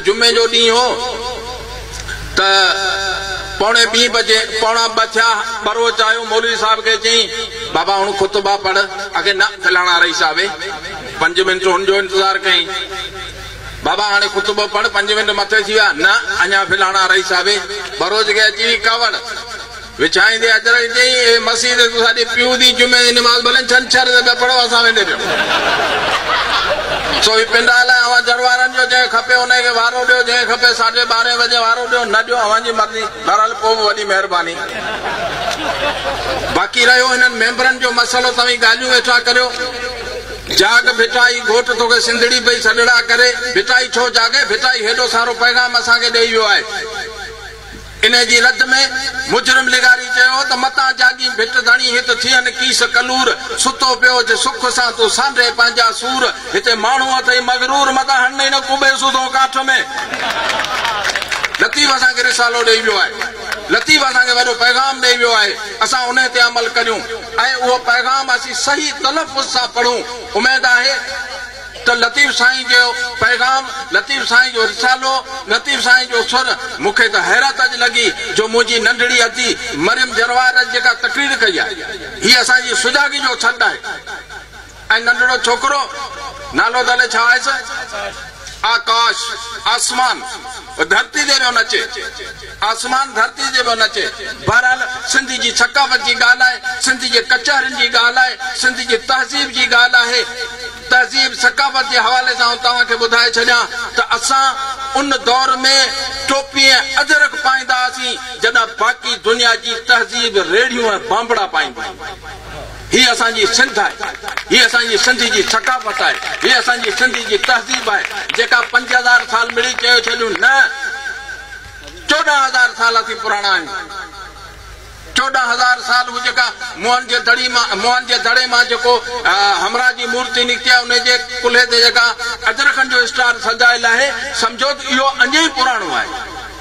जुमे जो डी हो त पौने 2 बजे पौना 2 थिया बरोच आयो मौलवी साहब के चई बाबा हुन खुतबा पढ़ अगे न फलाना रही साहब 5 मिनट हुन जो इंतजार कई बाबा हाने खुतबो पढ़ 5 मिनट मथे थी विया न अञा फलाना रही साहब बरोच के अची कवड़ विछाईंदे अजर चई मस्जिद तू साडी पियो दी जुमे दी नमाज भले छंछर दे पढ़ो असा वेंदे पियो सो पिंडाला आवा जरवारन जो जे खपे उने के वारो दियो जे खपे 12:30 बजे वारो दियो न दियो आवा जी मर्जी बहरहाल को वडी मेहरबानी बाकी रहो इन मेंबरन जो मसलो तवी गालियो वेठा करियो जाग भिटाई घोट तो के सिंधड़ी भई सडड़ा करे भिटाई छो जागे भिटाई हेडो सारो पैगाम असा के देई वियो आए इने जी रद में मुजरिम लिगारी चयो त मता जागी भिट धणी हित थियन कीस कलूर सुतो पियो जे सुख सा तो सांडे पंजा सूर हिते माण्हू अथई मगरूर मता हण न कुबे सुतो काठ में लतीफ असा के रिसालो देई वियो आहे लतीफ असा के वडो पैगाम देई वियो आहे असा उने ते अमल करियो ऐ वो पैगाम असी सही तलफ़ुज़ सा पढ़ू उम्मीद आहे तो लतीफ साईं जो पैगाम लतीफ साईं जो रिसालो लतीफ साईं जो सुर मुखे तो हैरत अज लगी जो मुझी नंढड़ी अती मरियम जरवार जेका तकरीर कई है ही असा जी सुजागी जो छड है ऐ नंढड़ो छोकरो नालो दले छा है आकाश आसमान धरती दे रो नचे आसमान धरती दे रो नचे बहरहाल सिंधी जी सकावत जी गाल है सिंधी जे कचहरन जी गाल है सिंधी जी तहजीब जी गाल है तहजीब सकावत के हवाले से तवा के बुधाए छया त असा उन दौर में टोपी अजरक पाईंदासी जदा बाकी दुनिया जी तहजीब रेडियो बांबड़ा पाईंदा ही असा जी सिंध है ही असा जी सिंधी जी सकावत है ही असा जी सिंधी जी तहजीब है जेका 5000 साल मिली चयो छलू न 14000 साल थी पुराना 14000 साल वो जेका मोहन जे दड़े मां जेको हमरा जी मूर्ति निकती उन जे कुल्हे ते जेका अजरखन जो स्टार सजायल है समझो यो अञा ही पुरानो है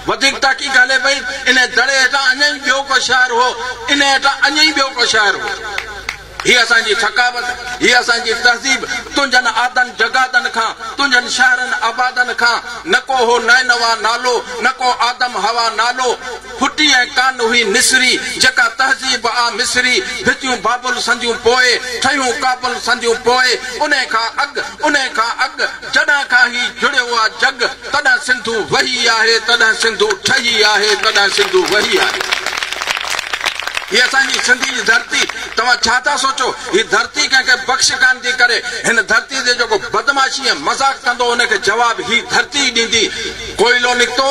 वधिक ताकी गाले भई इन दड़े हेठा अञा ही ॿियो को शहर हो इन हेठा अञा ही ॿियो को शहर हो ही असा जी थकावत ही असा जी तहजीब तुंजन आदन जगादन खां तुंजन शहरन आबादन खां नको हो नैनवा नालो नको आदम हवा नालो फुटी ऐं कान हुई निसरी जेका तहजीब आ मिसरी भितियूं बाबुल संजियूं पोए ठहियूं काबुल संजियूं पोए उन खां अग जॾहिं खां ही जुड़ियो आ जग तॾहिं सिंधु वही आहे तॾहिं सिंधु ठही आहे तॾहिं सिंधु वही आहे ये असांजी सिंधी जी धरती तव्हां छा था सोचो ही धरती कंहिंखे बख़्श कान थी करे हिन धरती ते जेको बदमाशी ऐं मज़ाक कंदो उनखे जवाब ही धरती ॾींदी कोयलो निकितो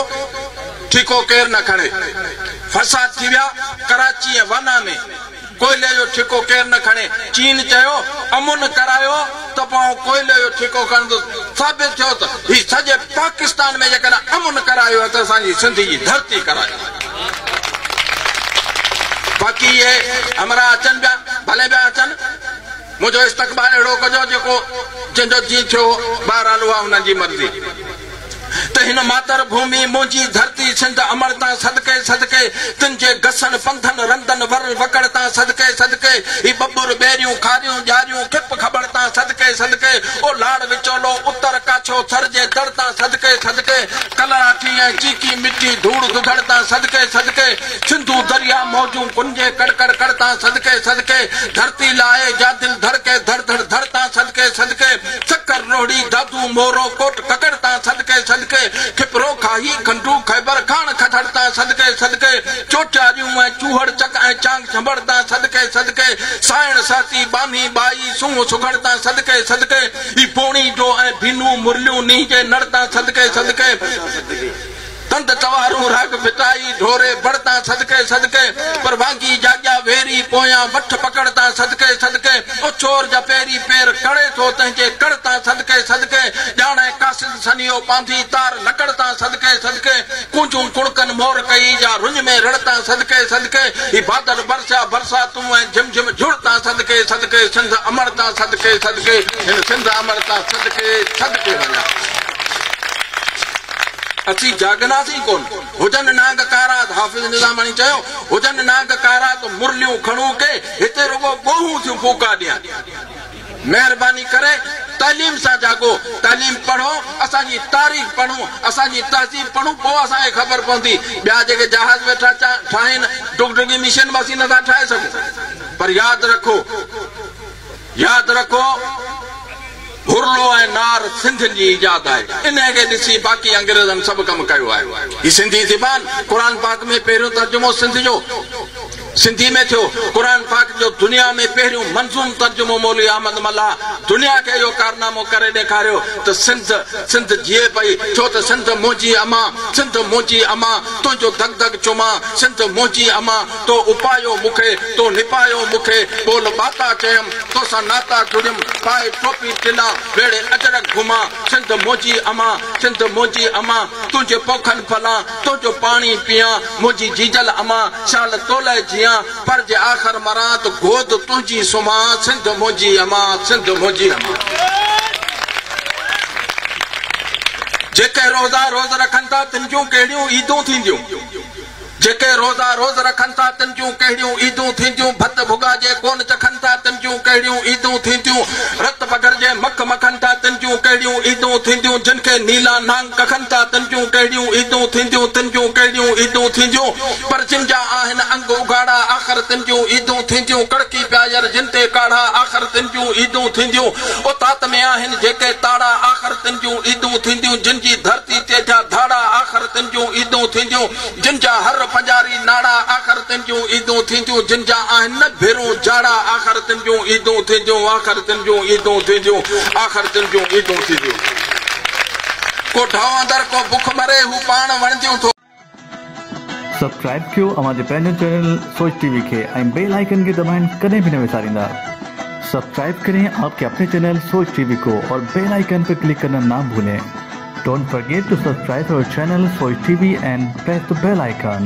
ठीको केर न खणे फसाद थी विया कराची ऐं वाना में कोयले जो ठीको केर न खणे चीन चयो अमुन करायो त पोइ कोयले जो ठीको खणंदो साबित थियो त ही सॼे पाकिस्तान में जेकॾहिं अमुन करायो त असांजी सिंधी जी धरती करायो बाकी ये हमारा अचन पिया भले पिया अचन मुझो इस्तकबाल अहिड़ो कजो जेको जंहिंजो जी थियो बहरहाल उहा हुननि जी मर्ज़ी त हिन मातर भूमि मुंहिंजी धरती सिंध अमरता सदके सदके तुंहिंजे गसन पंथन रंदन वर वकड़ता सदके सदके ही बब्बुर बेरियूं खारियूं ॼारियूं खिप खबड़ता सदके सदके ओ लाड़ विचोलो उत्तर काछो थर जे दड़ता सदके सदके कलराठी ऐं चीकी मिट्टी धूड़ दुधड़ता सदके सदके सिंधु दरिया मौजूं कुंजे कड़कड़ करता सदके सदके धरती लाए जा दिल धड़के धड़ धड़ धड़ता सदके सदके चक्कर रोड़ी दादू मोरो कोट ककड़ता सदके सदके खिपरो खाही खंडू खैबर खान खटड़ता सदके सदके चोटियारियूं ऐं चूहड़ चक ऐं चांग संभड़ता सदके सदके साइण साथी बानी बाई सूं सुगड़ता सदके सदके ही पोणी जो ऐं भीनू मुरलियूं नींह जे नड़ता सदके सदके तंद तवारू राग बिताई ढोरे बढ़ता सदके सदके पर भागी जाग्या वेरी पोया वठ पकड़ता सदके सदके ओ चोर जा पेरी पैर कड़े थो तंहिंजे कड़ता सदके सदके जाने कासिद सनियो पांधी तार लकड़ता सदके सदके कुंजूं कुड़कन मोर कई जा रुंज में रड़ता सदके सदके ही बादल बरसा बरसा तू ऐं झिम झिम झुड़ता सदके सदके सिंध अमरता सदके सदके हिन सिंध अमरता सदके सदके वञा असी जागनासी कोन हुजन नाग कारा हाफिज निजामानी चयो हुजन नाग कारा तो मुरलियूं खणू के हिते रुगो बोहूं थियूं फूका ॾिया मेहरबानी करे तालीम से जागो, तालीम पढ़ो, असांजी तारीख पढ़ो, असांजी तहजीब पढ़ो, पोइ असांखे ख़बर पवंदी। ॿिया जेके जहाज वेठा ठाहिनि डुगडुगी मिशन में असीं नथा ठाहे सघूं। पर यादि रखो हुरलो ऐं नार सिंधियुनि जी इजाद आहे। इन खे ॾिसी बाक़ी अंग्रेज़नि सभु कमु कयो आहे। ही सिंधी ज़बान क़ुरान पाक में पहिरियों तर्जुमो सिंधी में थियो। क़ुरान पाक जो दुनिया में पहिरियों मंज़ूम तर्जुमो मौलवी अहमद मल्ला दुनिया खे इहो कारनामो करे ॾेखारियो त सिंध जीए पई। छो त सिंध मोजी अमा तुंहिंजो धक धक चुमा, सिंध मोजी अमा तो उपायो मूंखे, तो निपायो मूंखे, बोल बाता चयमि तोसां नाता जुड़ियमि, पाए टोपी टिला वेड़े अजरक घुमा। सिंध मोजी अमा तुंहिंजे पोखनि फलां, तुंहिंजो पाणी पियां, मुंहिंजी जीजल अमा शाल तोले जियां, पर जे आख़िर मरां त गोद तुंहिंजी सुम्हां। सिंध मोजी अमा जेके रोज़ा रोज़ रखनि था तिन जूं कहिड़ियूं ईदूं थींदियूं, जेके रोज़ा रोज़ रखनि था तिन जूं कहिड़ियूं ईदूं थींदियूं। भत भुगा जे कोन चखनि था तिन जूं कहिड़ियूं ईदूं थींदियूं। रत बगर जे मख मखनि था तिन जूं कहिड़ियूं ईदूं थींदियूं। जिन खे नीला नांग कखनि था तिन जूं कहिड़ियूं ईदूं थींदियूं, तिन जूं कहिड़ियूं ईदूं थींदियूं। पर जिन जा आहिनि अंग उघाड़ा आख़िर तिन जूं ईदूं थींदियूं। कड़की प्यायर जिन ते काढ़ा आख़िर तिन जूं ईदूं थींदियूं। उतात में आहिनि जेके ताड़ा आख़िर तिन जूं ईदूं थींदियूं। जिन जी धरती ते जा धाड़ा आख़िर तिन जूं ईदूं थींदियूं। जिन जा हर पंजारी नाड़ा आख़िर तिन जूं ईदूं थींदियूं। जिन जा आहिनि न भेरूं जाड़ा आख़िर तिन जूं ईदूं थींदियूं। आख़िर तिन जूं ईदूं थींदियूं। आख़िर तिन जूं ईदूं थींदियूं। को ढावंदड़ को बुख मरे हू पाण वणदियूं थो। सब्सक्राइब कयो अमांजे पंहिंजे चैनल सोच टीवी के ऐं बेल आइकन के दबाइण कदें भी न विसारींदा। सब्सक्राइब करें आपके अपने चैनल सोच टीवी को और बेल आइकन पर क्लिक करना ना भूलें। Don't forget to subscribe our channel Soch TV and press the bell icon.